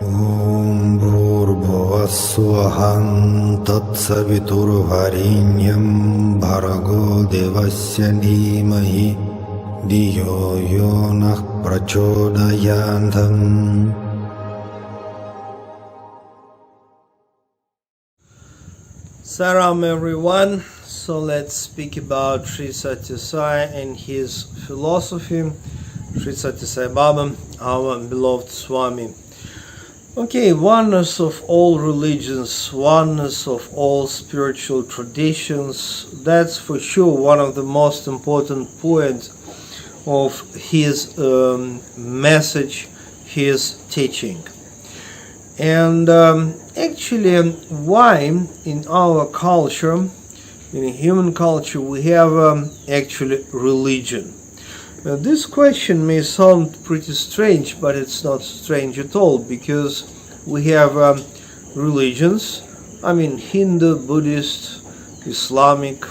Om Bhurбhuvassuvaḥam Tatsaviturvarenyam Bhargo Devasya Dhimahi Dhiyo Yo Nah Prachodayantam. Salam everyone. So let's speak about Sri Sathya Sai and his philosophy. Sri Sathya Sai Baba, our beloved Swami. Okay, oneness of all religions, oneness of all spiritual traditions, that's for sure one of the most important points of his message, his teaching. And actually, why in our culture, in human culture, we have actually religion? This question may sound pretty strange, but it's not strange at all, because we have religions, Hindu, Buddhist, Islamic,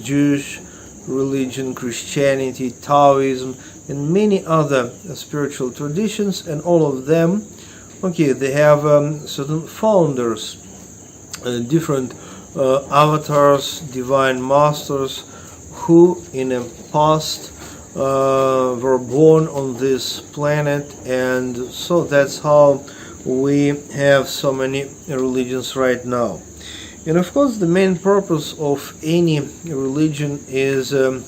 Jewish religion, Christianity, Daoism, and many other spiritual traditions, and all of them, they have certain founders, different avatars, divine masters, who in the past were born on this planet, and so that's how we have so many religions right now. And of course, the main purpose of any religion is, to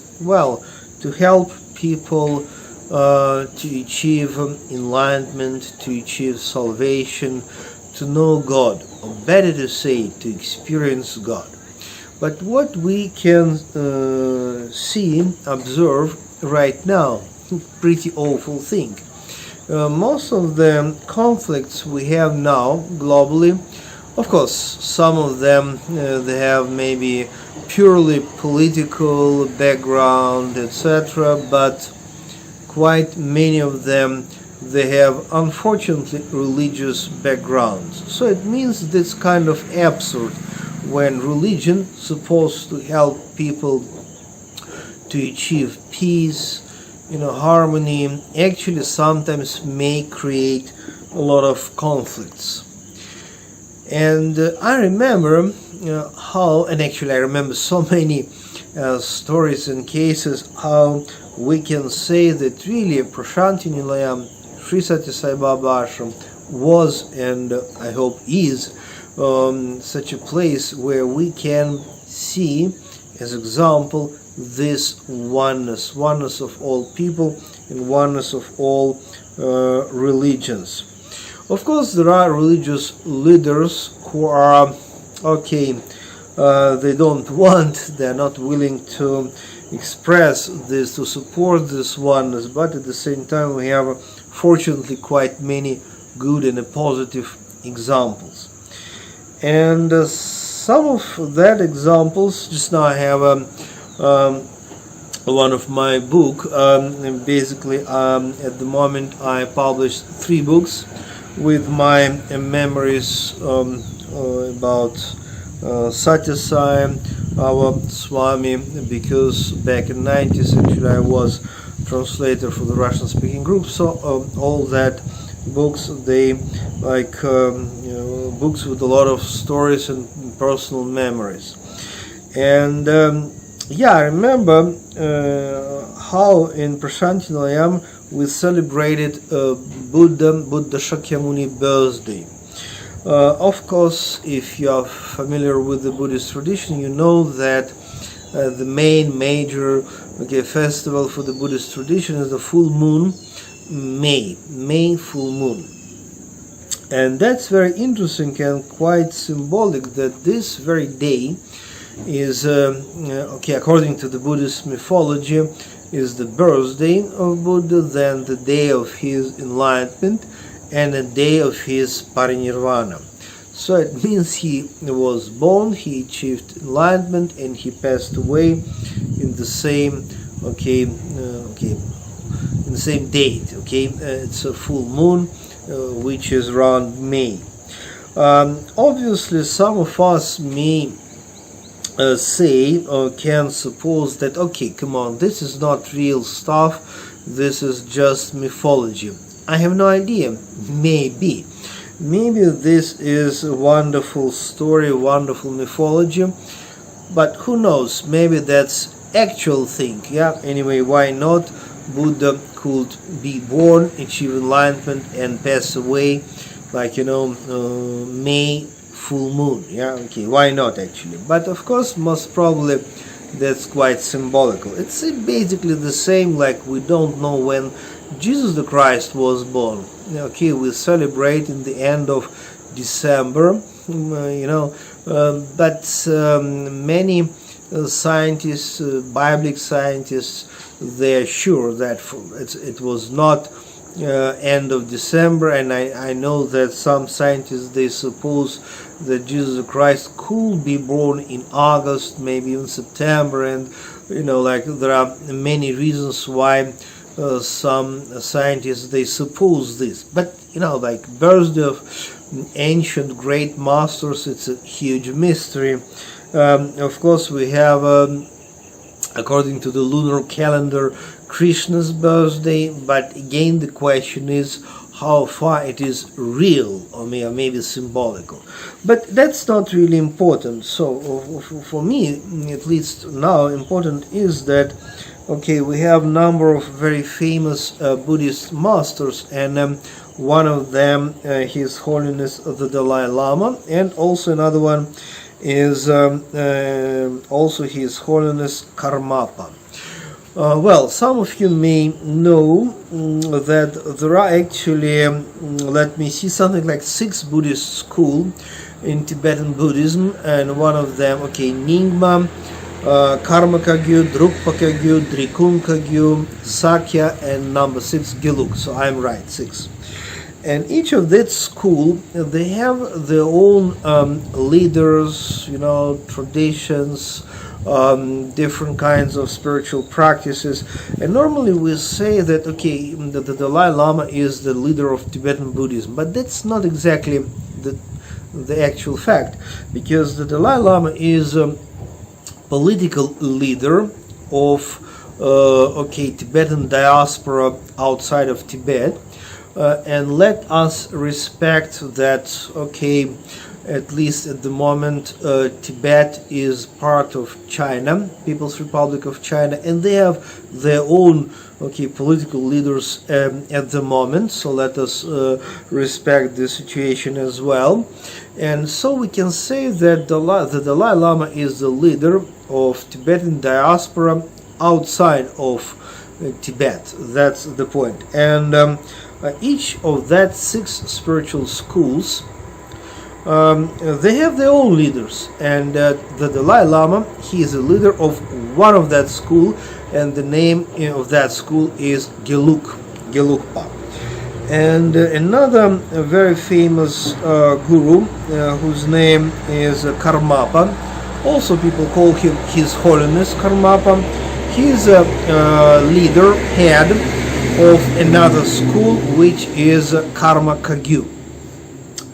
help people to achieve enlightenment, to achieve salvation, to know God, or better to say, to experience God. But what we can see, observe right now, pretty awful thing. Most of the conflicts we have now globally, of course, some of them they have maybe purely political background, etc., but quite many of them they have unfortunately religious backgrounds. So it means this kind of absurd when religion supposed to help people to achieve peace, harmony, actually sometimes may create a lot of conflicts. And I remember I remember so many stories and cases how we can say that really Prashanti Nilayam, Sri Sathya Sai Baba Ashram was, and I hope is, such a place where we can see as example this oneness of all people and oneness of all religions. Of course, there are religious leaders who are they don't want, they're not willing to express this, to support this oneness, but at the same time we have fortunately quite many good and positive examples. And some of that examples, just now I have one of my book, basically at the moment I published 3 books with my memories about Sathya Sai, our Swami, because back in the 90s actually I was translator for the Russian speaking group, so all that books, they books with a lot of stories and personal memories. And I remember how in Prashanti Nilayam we celebrated Buddha Shakyamuni birthday. Of course, if you are familiar with the Buddhist tradition, you know that the major festival for the Buddhist tradition is the full moon, May full moon. And that's very interesting and quite symbolic that this very day is, according to the Buddhist mythology, is the birthday of Buddha, then the day of his enlightenment, and the day of his parinirvana. So it means he was born, he achieved enlightenment, and he passed away in the same in the same date. It's a full moon, which is around May. Obviously, some of us may say or can suppose that this is not real stuff, this is just mythology. I have no idea, maybe. maybe this is a wonderful story, wonderful mythology, but who knows, maybe that's actual thing. Yeah, anyway, why not? Buddha could be born, achieve enlightenment, and pass away, like May full moon. Yeah, okay, why not actually? But of course, most probably that's quite symbolical. It's basically the same, like we don't know when Jesus the Christ was born. Okay, we celebrate in the end of December, but many scientists, Biblic scientists, they are sure that it was not end of December, and I know that some scientists, they suppose that Jesus Christ could be born in August, maybe even September, and there are many reasons why some scientists, they suppose this. But birthday of ancient great masters, it's a huge mystery. Of course, we have, according to the lunar calendar, Krishna's birthday, but again the question is how far it is real or maybe symbolical. But that's not really important. So for me, at least now, important is that, okay, we have a number of very famous Buddhist masters, and one of them, His Holiness the Dalai Lama, and also another one is also His Holiness Karmapa. Well, some of you may know that there are actually, let me see, something like 6 Buddhist schools in Tibetan Buddhism, and one of them, okay, Nyingma, Karma Kagyu, Drukpa Kagyu, Drikung Kagyu, Sakya, and number 6, Gelug. So I'm right, 6. And each of that school, they have their own leaders, traditions, different kinds of spiritual practices. And normally we say that, okay, the Dalai Lama is the leader of Tibetan Buddhism, but that's not exactly the actual fact, because the Dalai Lama is a political leader of Tibetan diaspora outside of Tibet. And let us respect that, okay, at least at the moment, Tibet is part of China, People's Republic of China, and they have their own, okay, political leaders at the moment. So let us respect the situation as well. And so we can say that the Dalai Lama is the leader of Tibetan diaspora outside of Tibet. That's the point. And each of that 6 spiritual schools, they have their own leaders, and the Dalai Lama, he is a leader of one of that school, and the name of that school is Gelugpa. And another very famous guru, whose name is Karmapa, also people call him His Holiness Karmapa. He is a leader, head of another school, which is Karma Kagyu.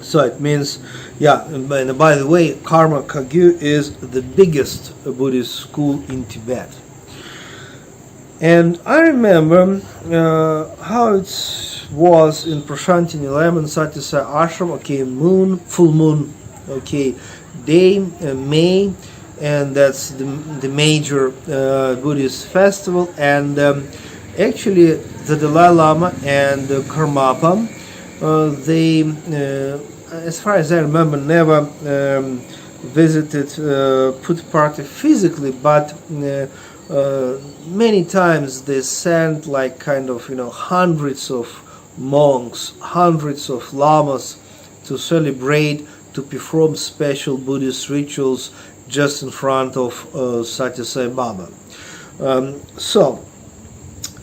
So it means, yeah, and by the way, Karma Kagyu is the biggest Buddhist school in Tibet. And I remember how it was in Prashanti Nilayam, Sathya Sai ashram, okay, full moon, okay, day, May, and that's the major Buddhist festival, and actually the Dalai Lama and Karmapa, they, as far as I remember, never visited Put Party physically, but many times they sent like kind of hundreds of monks, hundreds of lamas to celebrate, to perform special Buddhist rituals just in front of Sathya Sai Baba.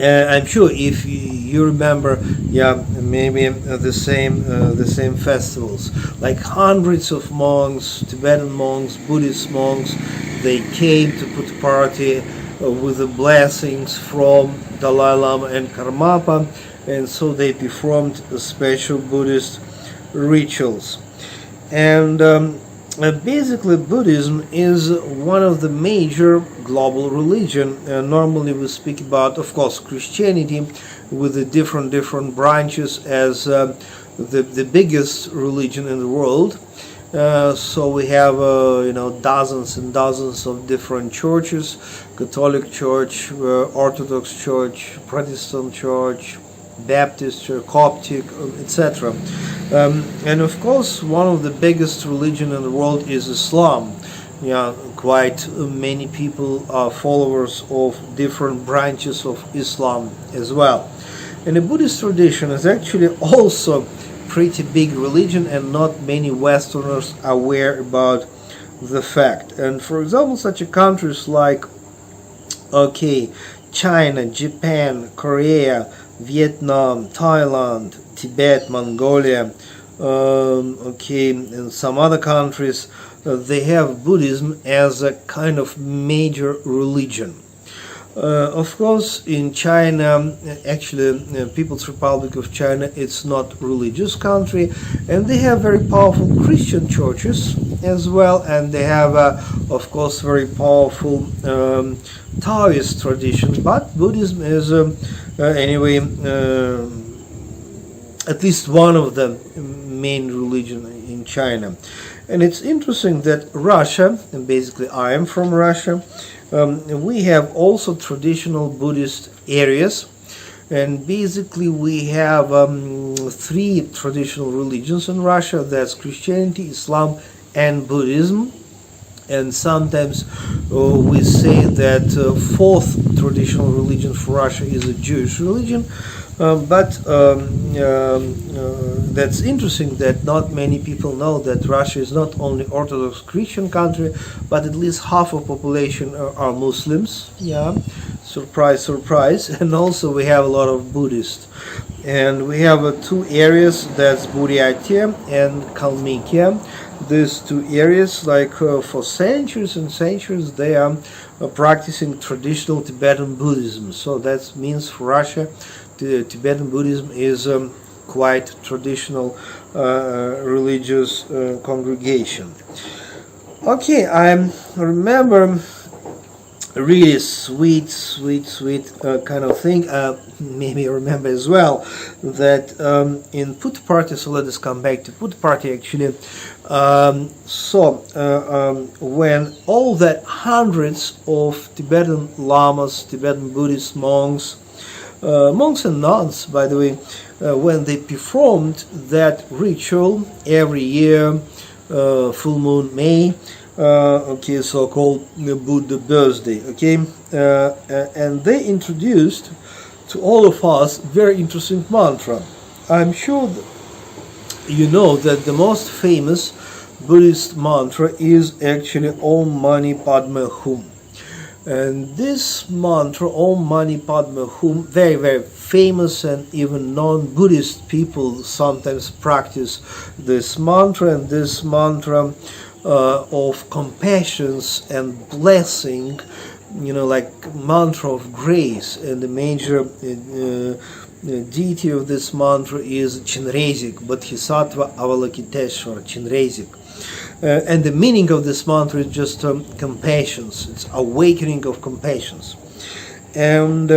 I'm sure if you remember, yeah, maybe the same festivals, like hundreds of monks, Tibetan monks, Buddhist monks, they came to Put Party with the blessings from Dalai Lama and Karmapa, and so they performed special Buddhist rituals. And basically Buddhism is one of the major global religion. Normally we speak about, of course, Christianity with the different branches as the biggest religion in the world. So we have dozens and dozens of different churches: Catholic Church, Orthodox Church, Protestant Church, Baptist Church, Coptic, etc. And of course, one of the biggest religion in the world is Islam. Yeah, quite many people are followers of different branches of Islam as well. And the Buddhist tradition is actually also pretty big religion, and not many Westerners are aware about the fact. And for example, such countries like China, Japan, Korea, Vietnam, Thailand, Tibet, Mongolia, and some other countries, they have Buddhism as a kind of major religion. Of course, in China, actually, People's Republic of China, it's not religious country, and they have very powerful Christian churches as well, and they have, of course, very powerful Taoist tradition. But Buddhism is, anyway, at least one of the main religion in China. And it's interesting that Russia, and basically I am from Russia, we have also traditional Buddhist areas, and basically we have 3 traditional religions in Russia. That's Christianity, Islam, and Buddhism. And sometimes we say that 4th traditional religion for Russia is a Jewish religion. But that's interesting that not many people know that Russia is not only Orthodox Christian country, but at least half of population are Muslims. Yeah, surprise, surprise. And also we have a lot of Buddhists. And we have 2 areas, that's Buryatia and Kalmykia. These 2 areas, like for centuries and centuries, they are practicing traditional Tibetan Buddhism. So that means for Russia, the Tibetan Buddhism is quite traditional religious congregation. I remember a really sweet kind of thing. Maybe you remember as well that in Put Party, so let us come back to Put Party actually. When all the hundreds of Tibetan lamas, Tibetan Buddhist monks and nuns, by the way, when they performed that ritual every year, full moon May, so-called Buddha birthday, and they introduced to all of us very interesting mantra. I'm sure that you know that the most famous Buddhist mantra is actually Om Mani Padme Hum. And this mantra, Om Mani Padme Hum, very, very famous, and even non-Buddhist people sometimes practice this mantra, and this mantra of compassion and blessing, like mantra of grace. And the major deity of this mantra is Chinrezik, Bodhisattva Avalokiteshvara, Chinrezik. And the meaning of this mantra is just compassion. It's awakening of compassion. And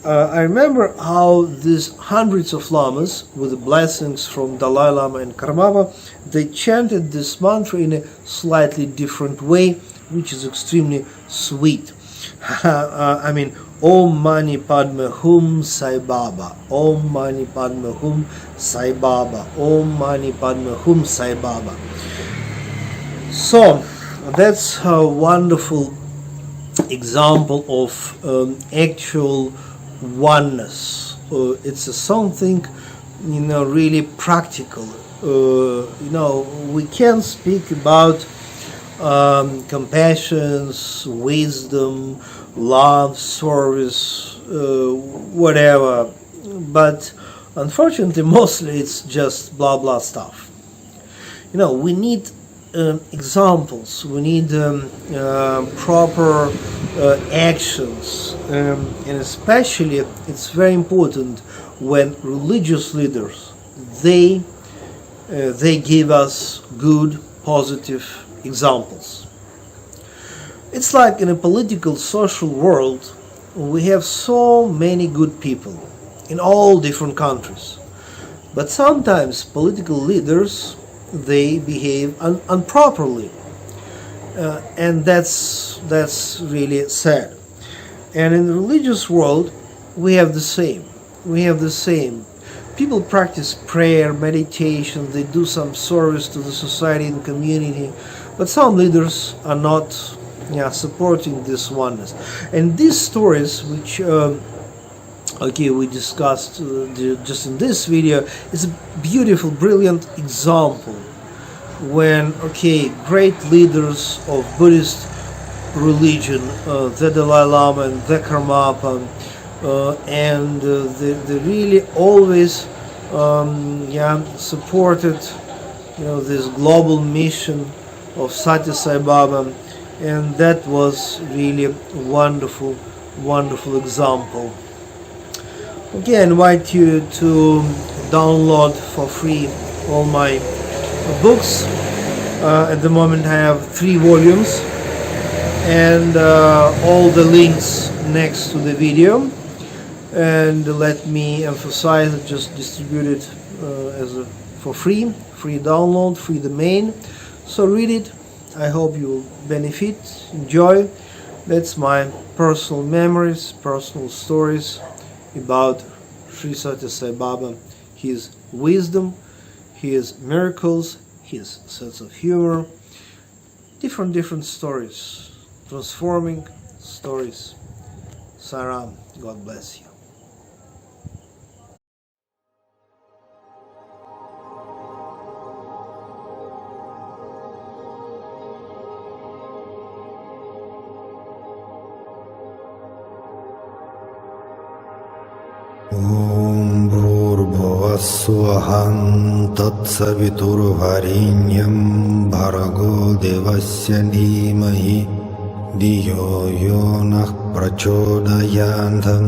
I remember how these hundreds of lamas, with the blessings from Dalai Lama and Karmapa, they chanted this mantra in a slightly different way, which is extremely sweet. Om Mani Padme Hum Sai Baba, Om Mani Padme Hum Sai Baba, Om Mani Padme Hum Sai Baba. So that's a wonderful example of actual oneness. It's something really practical. We can speak about compassion, wisdom, love, service, whatever, but unfortunately mostly it's just blah blah stuff. We need examples, we need proper actions, and especially it's very important when religious leaders they give us good, positive examples. It's like in a political, social world, we have so many good people in all different countries. But sometimes political leaders, they behave improperly, and that's really sad. And in the religious world, we have the same. People practice prayer, meditation, they do some service to the society and community, but some leaders are not supporting this oneness. And these stories, which we discussed just in this video, is a beautiful, brilliant example when great leaders of Buddhist religion, the Dalai Lama and the Karmapa, and they really always supported this global mission of Sathya Sai Baba, and that was really a wonderful example. I invite you to download for free all my books. At the moment I have 3 volumes, and all the links next to the video. And let me emphasize, I just distribute it for free download, free domain. So read it. I hope you will benefit, enjoy. That's my personal memories, personal stories about Sri Sathya Sai Baba, his wisdom, his miracles, his sense of humor, different stories, transforming stories. Saram, God bless you. Om Bhurбhuvassuham Tatsaviturvarenyam Bhargo Devasya Dhimahi Dhiyo Yo Nah Prachodayantam